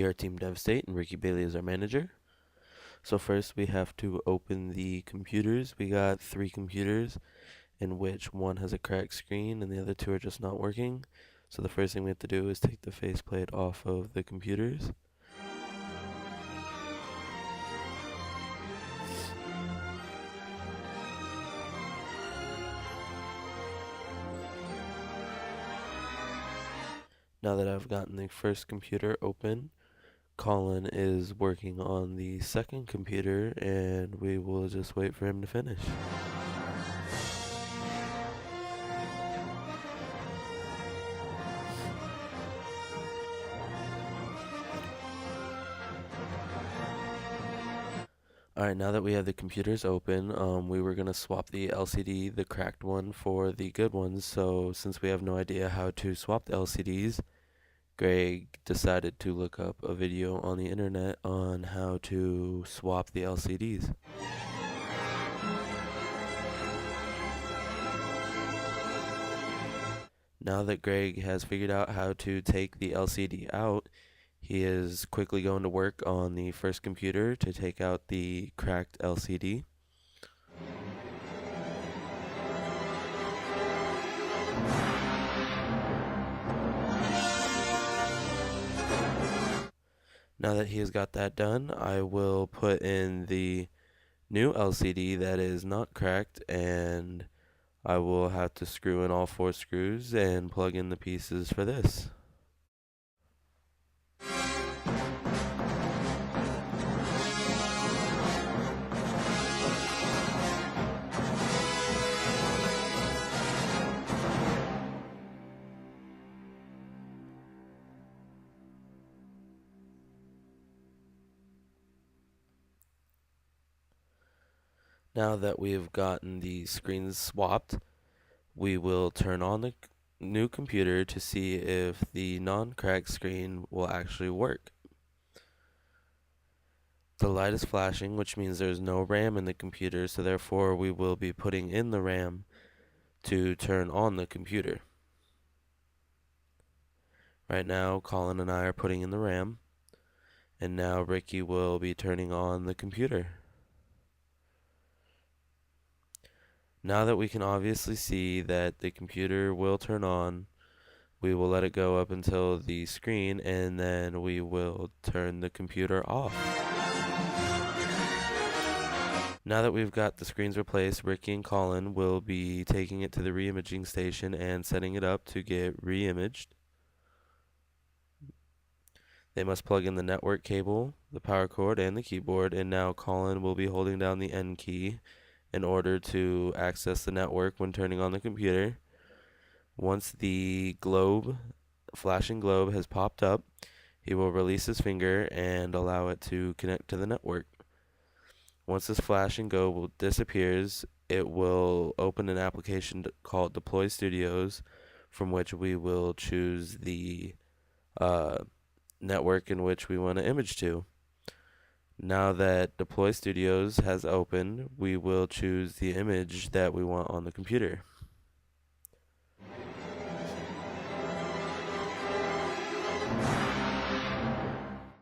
We are Team Devastate, and Ricky Bailey is our manager. So first we have to open the computers. We got 3 computers, in which one has a cracked screen and the other 2 are just not working. So the first thing we have to do is take the faceplate off of the computers. Now that I've gotten the first computer open, Colin is working on the second computer, and we will just wait for him to finish. Alright, now that we have the computers open, we were going to swap the LCD, the cracked one, for the good ones. So since we have no idea how to swap the LCDs, Greg decided to look up a video on the internet on how to swap the LCDs. Now that Greg has figured out how to take the LCD out, he is quickly going to work on the first computer to take out the cracked LCD. Now that he has got that done, I will put in the new LCD that is not cracked, and I will have to screw in all 4 screws and plug in the pieces for this. Now that we have gotten the screens swapped, we will turn on the new computer to see if the non-cracked screen will actually work. The light is flashing, which means there's no RAM in the computer, so therefore we will be putting in the RAM to turn on the computer. Right now, Colin and I are putting in the RAM, and now Ricky will be turning on the computer. Now that we can obviously see that the computer will turn on, we will let it go up until the screen, and then we will turn the computer off. Now that we've got the screens replaced, Ricky and Colin will be taking it to the re-imaging station and setting it up to get re-imaged. They must plug in the network cable, the power cord, and the keyboard, and now Colin will be holding down the N key in order to access the network when turning on the computer. Once the flashing globe has popped up, he will release his finger and allow it to connect to the network. Once this flashing globe disappears, it will open an application called Deploy Studios, from which we will choose the network in which we want to image to. Now that Deploy Studios has opened, we will choose the image that we want on the computer.